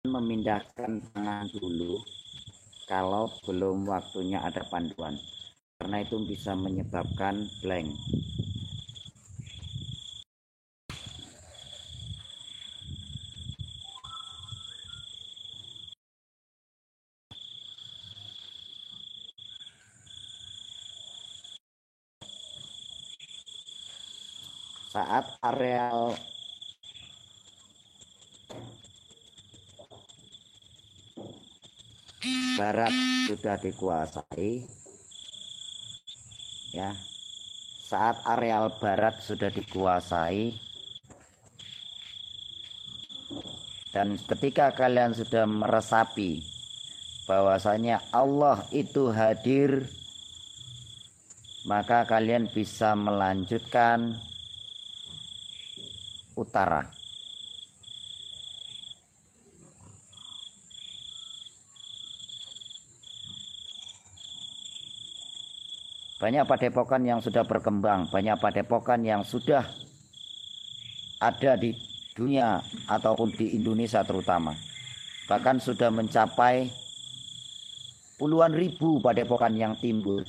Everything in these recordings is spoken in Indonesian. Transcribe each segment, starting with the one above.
memindahkan tangan dulu kalau belum waktunya ada panduan, karena itu bisa menyebabkan blank. Saat areal barat sudah dikuasai, ya, saat areal barat sudah dikuasai, dan ketika kalian sudah meresapi bahwasanya Allah itu hadir, maka kalian bisa melanjutkan utara. Banyak padepokan yang sudah berkembang, banyak padepokan yang sudah ada di dunia ataupun di Indonesia terutama. Bahkan sudah mencapai puluhan ribu padepokan yang timbul.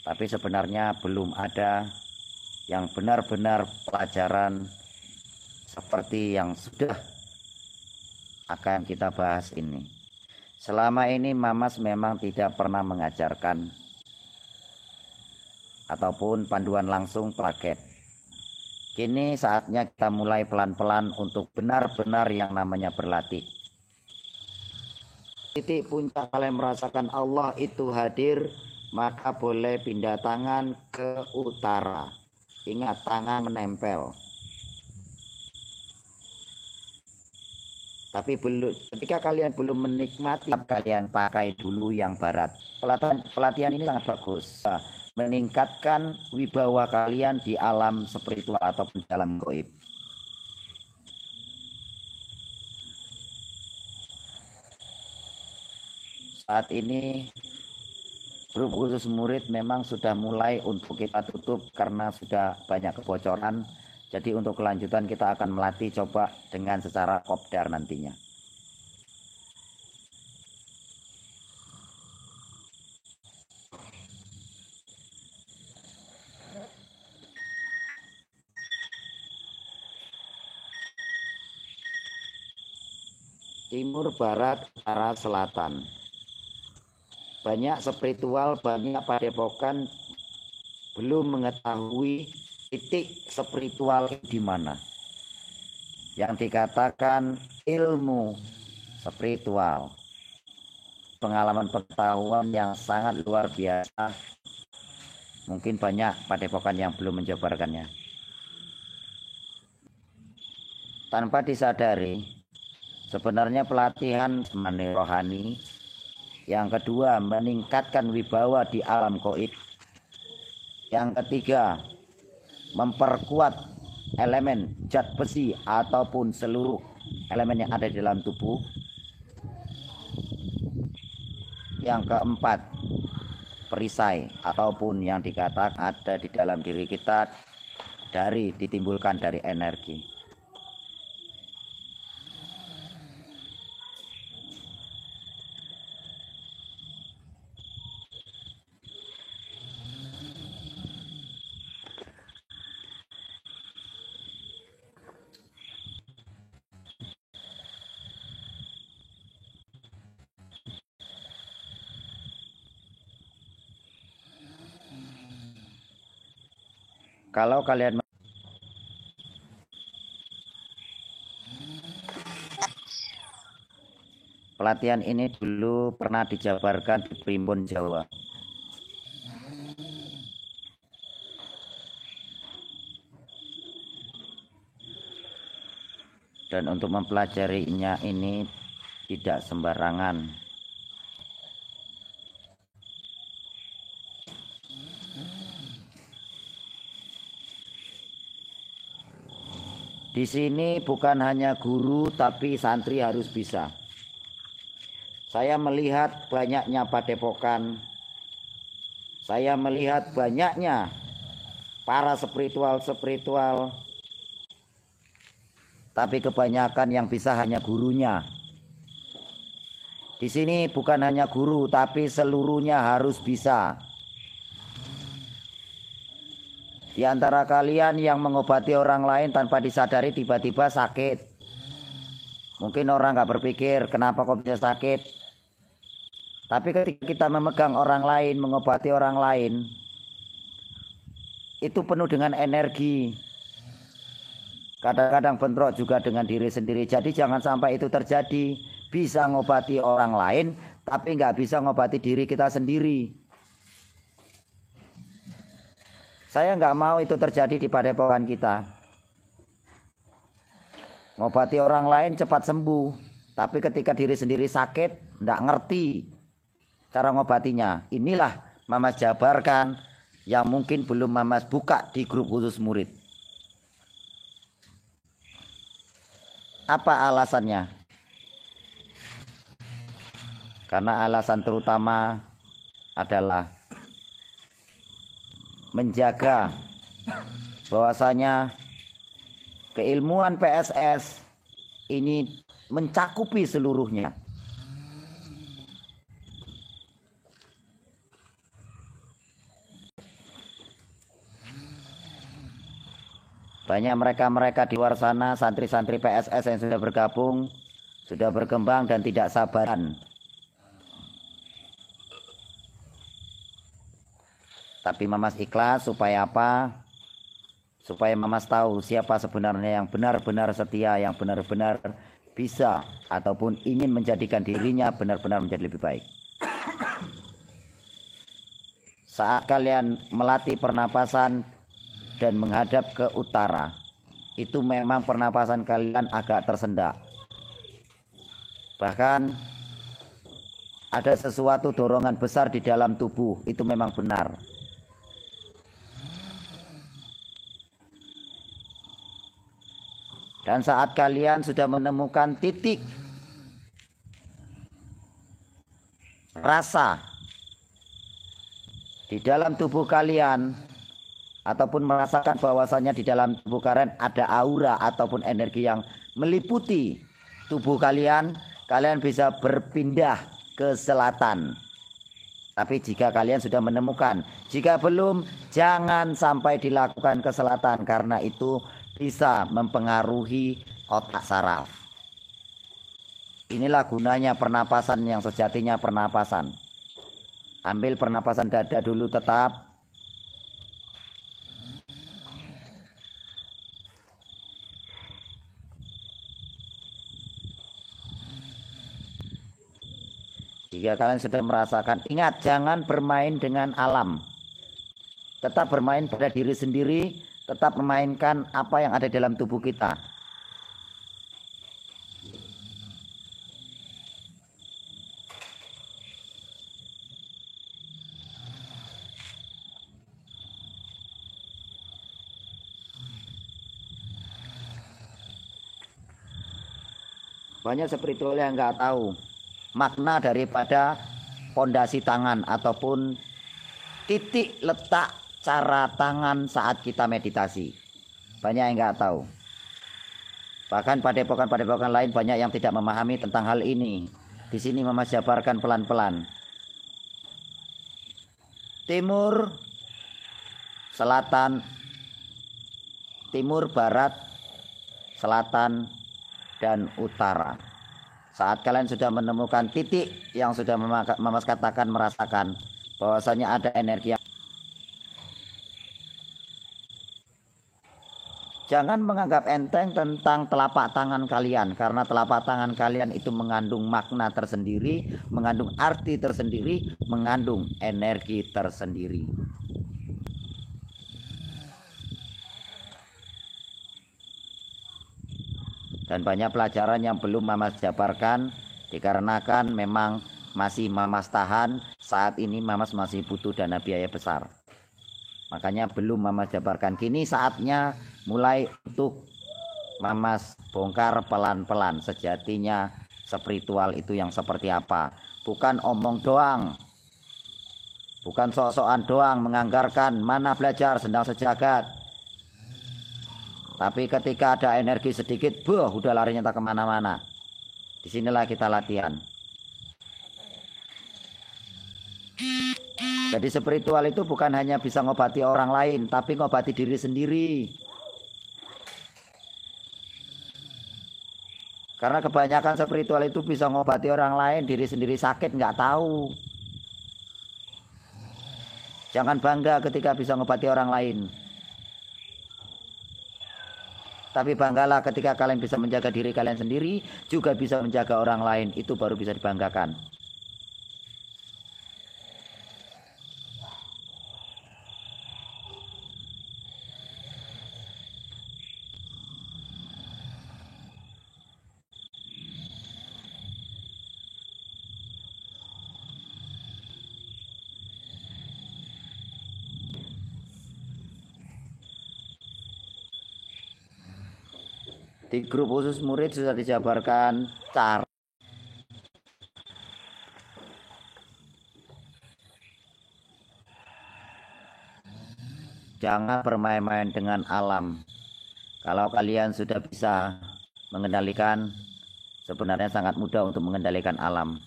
Tapi sebenarnya belum ada yang benar-benar pelajaran seperti yang sudah akan kita bahas ini. Selama ini Mamas memang tidak pernah mengajarkan ataupun panduan langsung paket. Kini saatnya kita mulai pelan-pelan untuk benar-benar yang namanya berlatih. Titik puncak kalian merasakan Allah itu hadir, maka boleh pindah tangan ke utara. Ingat, tangan menempel. Tapi belum, ketika kalian belum menikmati, kalian pakai dulu yang barat. Pelatihan ini sangat bagus, meningkatkan wibawa kalian di alam spiritual ataupun dalam gaib. Saat ini grup khusus murid memang sudah mulai untuk kita tutup karena sudah banyak kebocoran. Jadi untuk kelanjutan kita akan melatih coba dengan secara kopdar nantinya. Timur, barat, utara, selatan. Banyak spiritual, banyak padepokan belum mengetahui titik spiritual di mana. Yang dikatakan ilmu spiritual, pengalaman pengetahuan yang sangat luar biasa. Mungkin banyak padepokan yang belum menjabarkannya. Tanpa disadari, sebenarnya pelatihan semani rohani. Yang kedua, meningkatkan wibawa di alam gaib. Yang ketiga, memperkuat elemen zat besi ataupun seluruh elemen yang ada di dalam tubuh. Yang keempat, perisai ataupun yang dikatakan ada di dalam diri kita ditimbulkan dari energi. Kalau kalian pelatihan ini dulu pernah dijabarkan di Primbon Jawa. Dan untuk mempelajarinya ini tidak sembarangan. Di sini bukan hanya guru tapi santri harus bisa. Saya melihat banyaknya padepokan, saya melihat banyaknya para spiritual tapi kebanyakan yang bisa hanya gurunya. Di sini bukan hanya guru, tapi seluruhnya harus bisa. Di antara kalian yang mengobati orang lain tanpa disadari tiba-tiba sakit. Mungkin orang nggak berpikir kenapa kok bisa sakit. Tapi ketika kita memegang orang lain, mengobati orang lain, itu penuh dengan energi. Kadang-kadang bentrok juga dengan diri sendiri. Jadi jangan sampai itu terjadi. Bisa ngobati orang lain, tapi nggak bisa ngobati diri kita sendiri. Saya nggak mau itu terjadi di padepokan kita. Ngobati orang lain cepat sembuh, tapi ketika diri sendiri sakit, nggak ngerti cara ngobatinya. Inilah Mamas jabarkan yang mungkin belum Mamas buka di grup khusus murid. Apa alasannya? Karena alasan terutama adalah menjaga bahwasanya keilmuan PSS ini mencakupi seluruhnya. Banyak mereka-mereka di luar sana, santri-santri PSS yang sudah bergabung, sudah berkembang dan tidak sabaran. Tapi Mamas ikhlas supaya apa? Supaya Mamas tahu siapa sebenarnya yang benar-benar setia, yang benar-benar bisa ataupun ingin menjadikan dirinya benar-benar menjadi lebih baik. Saat kalian melatih pernapasan dan menghadap ke utara, itu memang pernapasan kalian agak tersendak. Bahkan ada sesuatu dorongan besar di dalam tubuh, itu memang benar. Dan saat kalian sudah menemukan titik rasa di dalam tubuh kalian, ataupun merasakan bahwasanya di dalam tubuh kalian ada aura ataupun energi yang meliputi tubuh kalian, kalian bisa berpindah ke selatan. Tapi jika kalian sudah menemukan, jika belum, jangan sampai dilakukan ke selatan, karena itu bisa mempengaruhi otak saraf. Inilah gunanya pernapasan yang sejatinya pernapasan. Ambil pernapasan dada dulu tetap. Jika kalian sudah merasakan, ingat jangan bermain dengan alam. Tetap bermain pada diri sendiri, tetap memainkan apa yang ada dalam tubuh kita. Banyak spiritual yang nggak tahu makna daripada pondasi tangan ataupun titik letak cara tangan saat kita meditasi. Banyak yang nggak tahu. Bahkan padepokan-padepokan lain banyak yang tidak memahami tentang hal ini. Di sini Mamas jabarkan pelan-pelan. Timur, selatan, timur, barat, selatan, dan utara. Saat kalian sudah menemukan titik yang sudah Mamas katakan merasakan bahwasanya ada energi yang... Jangan menganggap enteng tentang telapak tangan kalian, karena telapak tangan kalian itu mengandung makna tersendiri, mengandung arti tersendiri, mengandung energi tersendiri. Dan banyak pelajaran yang belum Mamas jabarkan dikarenakan memang masih Mamas tahan. Saat ini Mamas masih butuh dana biaya besar. Makanya belum Mamas jabarkan. Kini saatnya mulai untuk Mamas bongkar pelan-pelan sejatinya spiritual itu yang seperti apa. Bukan omong doang, bukan sok-sokan doang menganggarkan mana belajar sendang sejagat. Tapi ketika ada energi sedikit, udah larinya tak kemana-mana. Disinilah kita latihan. Jadi spiritual itu bukan hanya bisa ngobati orang lain, tapi ngobati diri sendiri. Karena kebanyakan spiritual itu bisa ngobati orang lain, diri sendiri sakit nggak tahu. Jangan bangga ketika bisa ngobati orang lain. Tapi banggalah ketika kalian bisa menjaga diri kalian sendiri, juga bisa menjaga orang lain. Itu baru bisa dibanggakan. Di grup khusus murid sudah dijabarkan cara. Jangan bermain-main dengan alam. Kalau kalian sudah bisa mengendalikan, sebenarnya sangat mudah untuk mengendalikan alam.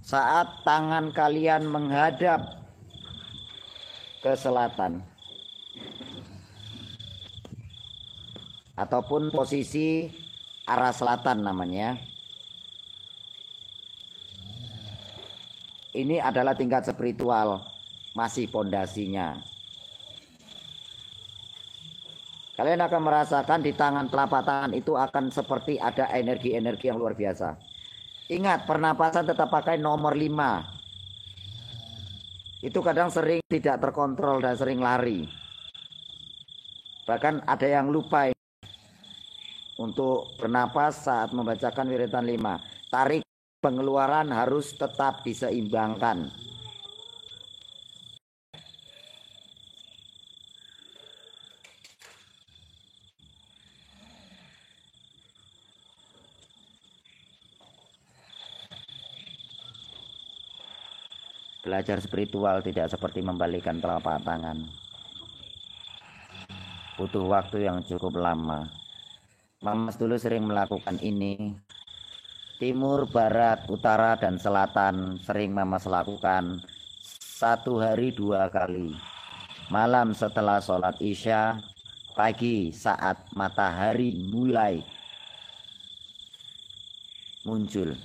Saat tangan kalian menghadap ke selatan ataupun posisi arah selatan namanya, ini adalah tingkat spiritual, masih pondasinya. Kalian akan merasakan di tangan telapak tangan itu akan seperti ada energi-energi yang luar biasa. Ingat, pernapasan tetap pakai nomor 5. Itu kadang sering tidak terkontrol dan sering lari. Bahkan ada yang lupa untuk bernapas saat membacakan wiridan 5. Tarik pengeluaran harus tetap diseimbangkan. Belajar spiritual tidak seperti membalikkan telapak tangan. Butuh waktu yang cukup lama. Mamas dulu sering melakukan ini. Timur, barat, utara, dan selatan sering Mamas lakukan 1 hari 2 kali. Malam setelah sholat isya, pagi saat matahari mulai muncul.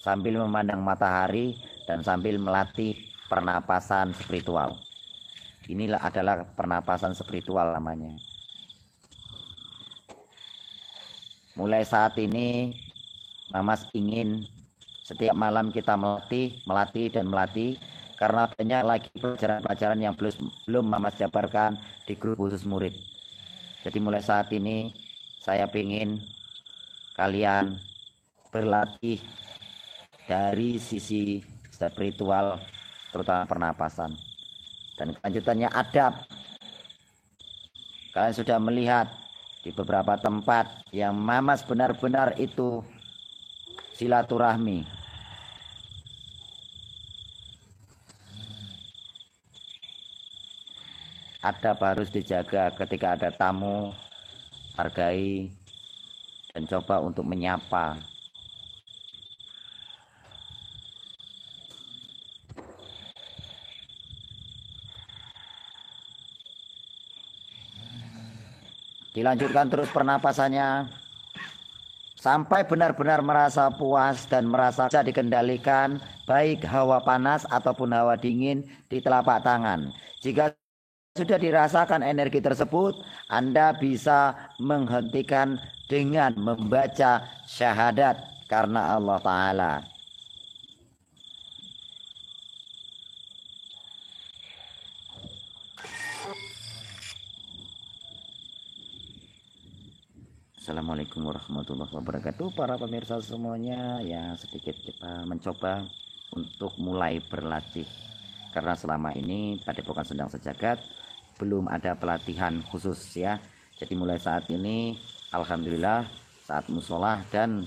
Sambil memandang matahari dan sambil melatih pernapasan spiritual. Inilah adalah pernapasan spiritual namanya. Mulai saat ini Mamas ingin setiap malam kita melatih dan melatih, karena banyak lagi pelajaran-pelajaran yang belum Mamas jabarkan di grup khusus murid. Jadi mulai saat ini saya ingin kalian berlatih dari sisi spiritual, terutama pernapasan. Dan kelanjutannya adab. Kalian sudah melihat di beberapa tempat yang Mamas benar-benar itu silaturahmi. Adab harus dijaga ketika ada tamu, hargai dan coba untuk menyapa. Dilanjutkan terus pernapasannya sampai benar-benar merasa puas dan merasa bisa dikendalikan, baik hawa panas ataupun hawa dingin di telapak tangan. Jika sudah dirasakan energi tersebut, Anda bisa menghentikan dengan membaca syahadat karena Allah Ta'ala. Assalamualaikum warahmatullahi wabarakatuh. Para pemirsa semuanya, ya sedikit kita mencoba untuk mulai berlatih. Karena selama ini Padepokan Sendang Sejagat belum ada pelatihan khusus ya. Jadi mulai saat ini alhamdulillah saat musola dan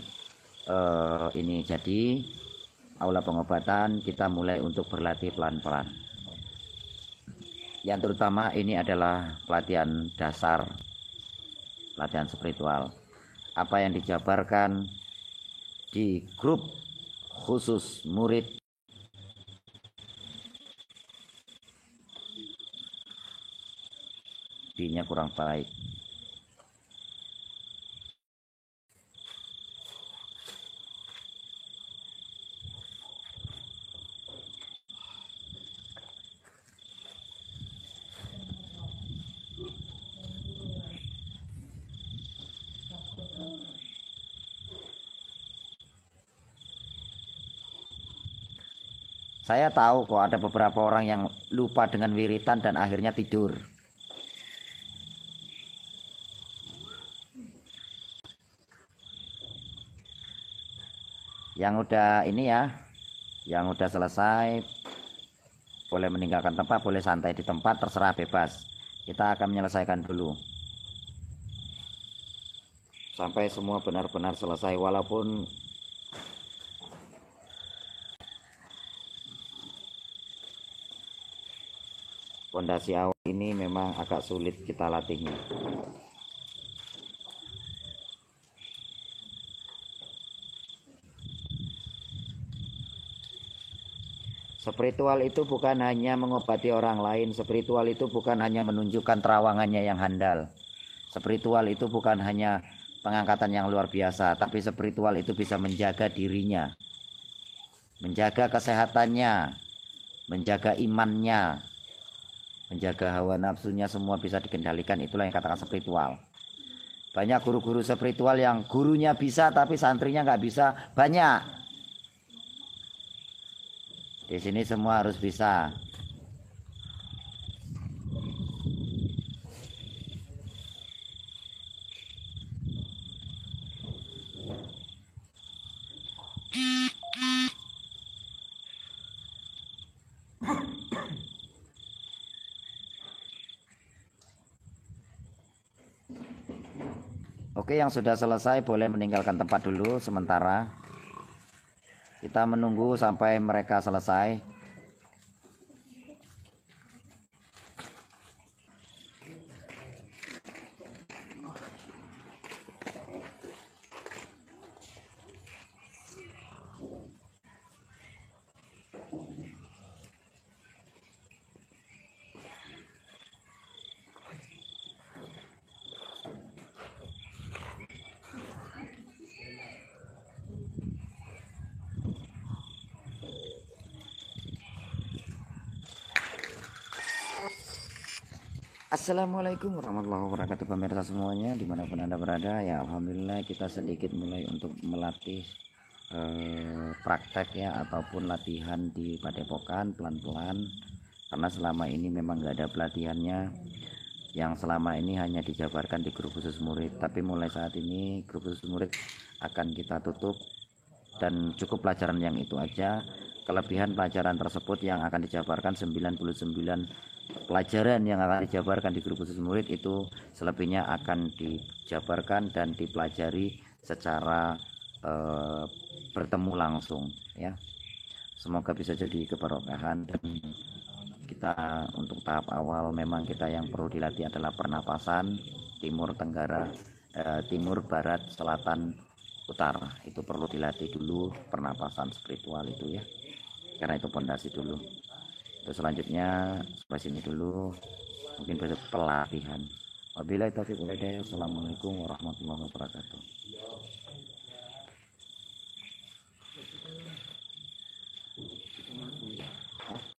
ini jadi aula pengobatan kita mulai untuk berlatih pelan-pelan. Yang terutama ini adalah pelatihan dasar, latihan spiritual. Apa yang dijabarkan di grup khusus murid nya kurang baik. Saya tahu kok ada beberapa orang yang lupa dengan wiritan dan akhirnya tidur. Yang udah ini ya, yang udah selesai boleh meninggalkan tempat, boleh santai di tempat, terserah bebas. Kita akan menyelesaikan dulu sampai semua benar-benar selesai, walaupun fondasi awal ini memang agak sulit kita latihnya. Spiritual itu bukan hanya mengobati orang lain, spiritual itu bukan hanya menunjukkan terawangannya yang handal. Spiritual itu bukan hanya pengangkatan yang luar biasa, tapi spiritual itu bisa menjaga dirinya, menjaga kesehatannya, menjaga imannya, menjaga hawa nafsunya, semua bisa dikendalikan. Itulah yang katakan spiritual. Banyak guru-guru spiritual yang gurunya bisa tapi santrinya nggak bisa, banyak. Di sini semua harus bisa. Oke, yang sudah selesai boleh meninggalkan tempat dulu sementara. Kita menunggu sampai mereka selesai. Assalamualaikum warahmatullahi wabarakatuh, pemirsa semuanya dimanapun Anda berada. Ya alhamdulillah kita sedikit mulai untuk melatih praktek ya, ataupun latihan di Padepokan pelan-pelan, karena selama ini memang nggak ada pelatihannya. Yang selama ini hanya dijabarkan di grup khusus murid, tapi mulai saat ini grup khusus murid akan kita tutup dan cukup pelajaran yang itu aja. Kelebihan pelajaran tersebut yang akan dijabarkan 99 pelajaran yang akan dijabarkan di grup khusus murid itu selebihnya akan dijabarkan dan dipelajari secara bertemu langsung ya. Semoga bisa jadi keberkahan. Dan kita untuk tahap awal memang kita yang perlu dilatih adalah pernapasan timur tenggara, timur barat selatan utara. Itu perlu dilatih dulu, pernapasan spiritual itu ya, karena itu pondasi dulu. Terus selanjutnya sampai sini dulu, mungkin besok pelatihan. Wabillahi taufiq wal hidayah. Assalamualaikum warahmatullahi wabarakatuh.